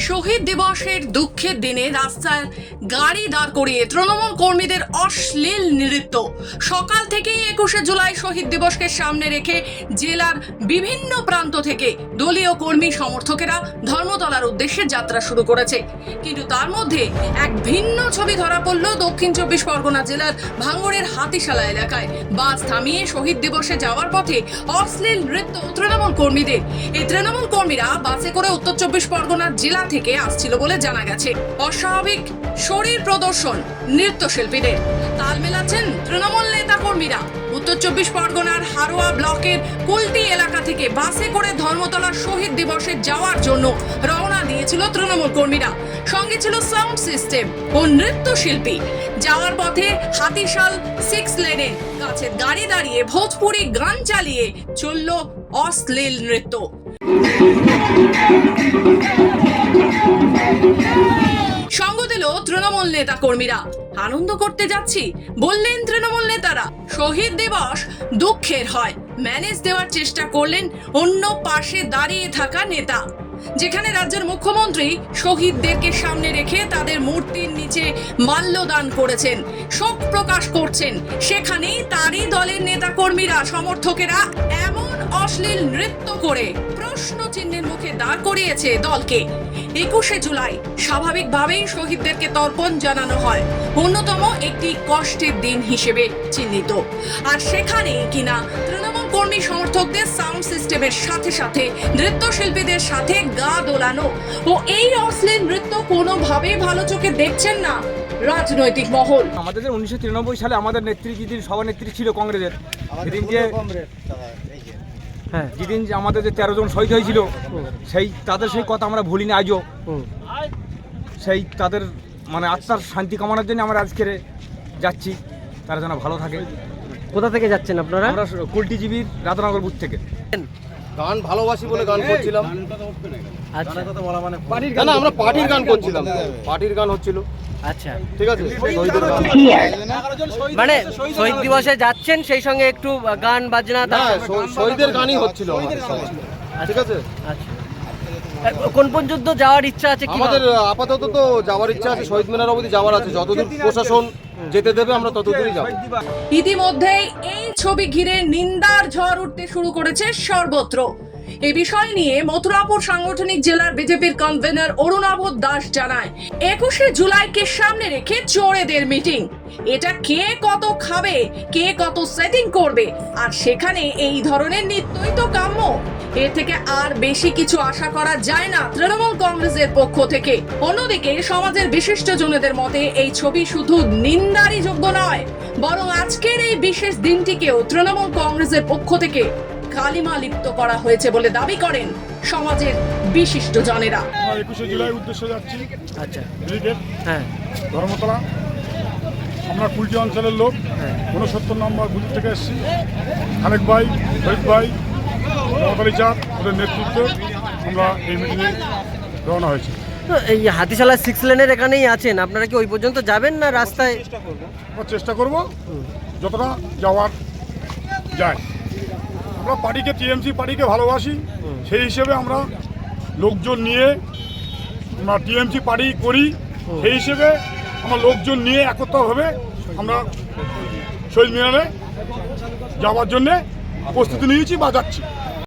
শহীদ দিবসের দুঃখের দিনে রাস্তায় গাড়ি দাঁড় করিয়ে তৃণমূল কর্মীদের অশ্লীল নৃত্য। সকাল থেকেই 21শে জুলাই শহীদ দিবসকে সামনে রেখে জেলার বিভিন্ন প্রান্ত থেকে দলীয় কর্মী সমর্থকেরা ধর্মতলার উদ্দেশ্যে যাত্রা শুরু করেছে। কিন্তু তার মধ্যে এক ভিন্ন ছবি ধরা পড়ল দক্ষিণ 24 পরগনা জেলার ভাঙড়ের হাতিশালা এলাকায়। বাস থামিয়ে শহীদ দিবসে যাওয়ার পথে অশ্লীল নৃত্য তৃণমূল কর্মীদের। এই তৃণমূল কর্মীরা বাসে করে উত্তর 24 পরগনার জেলা থেকে আসছিল বলে জানা গেছে। অস্বাভাবিক শরীর প্রদর্শন নৃত্যশিল্পীদের, তাল মেলাচ্ছেন তৃণমূল নেতা কর্মীরা। উত্তর 24 পরগনার হারোয়া ব্লকের কুলটি এলাকা থেকে বাসে করে ধর্মতলা শহীদ দিবসে যাওয়ার জন্য রওনা দিয়েছিল তৃণমূল কর্মীরা। সঙ্গে ছিল সাউন্ড সিস্টেম ও নৃত্যশিল্পী। যাওয়ার পথে হাতিশাল 6 লেনে কাছে গাড়ি দাঁড়িয়ে ভোজপুরি গান চালিয়ে চলল অশ্লীল নৃত্য। সঙ্গ দিল তৃণমূল নেতা কর্মীরা। আনন্দ করতে যাচ্ছি বললেন তৃণমূল নেতারা। শহীদ দিবস দুঃখের হয় ম্যানেজ দেওয়ার চেষ্টা করলেন অন্য পাশে দাঁড়িয়ে থাকা নেতা। যেখানে রাজ্যের মুখ্যমন্ত্রী শহীদদেরকে সামনে রেখে তাদের মূর্তির নিচে মাল্যদান করেছেন, শোক প্রকাশ করছেন, সেখানেই তারই দলের নেতা কর্মীরা সমর্থকেরা এমন অশ্লীল নৃত্য করে প্রশ্ন চিহ্নের মুখে দাঁড় করিয়েছে দলকে। 21শে জুলাই স্বাভাবিকভাবেই শহীদদেরকে তর্পণ জানানো হয়, অন্যতম একটি কষ্টের দিন হিসেবে চিহ্নিত। আর সেখানে কিনা তৃণমূল কর্মী সমর্থকদের সাউন্ড সিস্টেমের সাথে সাথে নৃত্যশিল্পীদের সাথে গা দোলানো ও এই অশ্লীল নৃত্য কোনোভাবেই ভালো চোখে দেখছেন না রাজনৈতিক মহল। আমাদের 1993 সালে আমাদের নেত্রী যেদিন সভানেত্রী ছিল কংগ্রেসের, যেদিন যে যেদিন আমাদের যে 13 জন শহীদ হয়েছিল তাদের সেই কথা আমরা ভুলিনি আজও। সেই তাদের মানে আত্মার শান্তি কামনার জন্য আমরা আজকে যাচ্ছি, তারা যেন ভালো থাকে। কোথা থেকে যাচ্ছেন আপনারা? আমরা কুলটিজীবীর রাধানগর বুথ থেকে। গান ভালোবাসি বলে গান করছিলাম। আচ্ছা, না আমরা পার্টির গান করছিলাম, পার্টির গান হচ্ছিল। আচ্ছা ঠিক আছে, মানে শহীদ দিবসে যাচ্ছেন সেই সঙ্গে একটু গান বাজনা শহীদের গানই হচ্ছিল। ঠিক আছে, আচ্ছা কোন পর্যন্ত যাওয়ার ইচ্ছা আছে? আমাদের আপাতত তো যাওয়ার ইচ্ছা আছে, শহীদ মিনার অবধি যাওয়ার আছে, যতদূর প্রশাসন যেতে দেবে আমরা ততদূরই যাব। ইতিমধ্যেই এই ছবি ঘিরে নিন্দার ঝড় উঠতে শুরু করেছে সর্বত্র। এই বিষয় নিয়ে মথুরাপুর সাংগঠনিক জেলার বিজেপির কনভেনর অরুণাভ দাস জানায়, 21শে জুলাইকে সামনে রেখে চোরেদের মিটিং। এটা কে কত খাবে, কে কত সেটিং করবে, আর সেখানে এই ধরনের নৃত্যই তো কাম্য। এর থেকে আর বেশি কিছু আশা করা যায় না তৃণমূল কংগ্রেসের পক্ষ থেকে। অন্যদিকে সমাজের বিশিষ্ট জনেদের মতে এই ছবি শুধু নিন্দারই যোগ্য নয়, বরং আজকের এই বিশেষ দিনটিকেও তৃণমূল কংগ্রেসের পক্ষ থেকে কালিমা লিপ্ত করা হয়েছে বলে দাবি করেন সমাজের বিশিষ্ট জনেরা। 21শে জুলাই উদ্দেশ্যে যাচ্ছি। আচ্ছা, হ্যাঁ, ধর্মতলা। আমরা কুলটি অঞ্চলের লোক, 69 নম্বর বুথ থেকে এসেছি। খালেক ভাই, শহীদ ভাই, মমতালি চাঁদ ওদের নেতৃত্বে আমরা এই মিটিংয়ে রওনা হয়েছি। তো এই হাতিশালা 6 লেনের এখানেই আছেন, আপনারা কি ওই পর্যন্ত যাবেন না রাস্তায়? আমরা চেষ্টা করব যতটা যাওয়ার যায়। আমরা পার্টিকে, টিএমসি পার্টিকে ভালোবাসি, সেই হিসেবে আমরা লোকজন নিয়ে আমরা টিএমসি পার্টি করি, সেই হিসেবে আমরা লোকজন নিয়ে একত্রভাবে আমরা শহীদ মিনারে যাওয়ার জন্যে প্রস্তুতি নিয়েছি বা যাচ্ছি।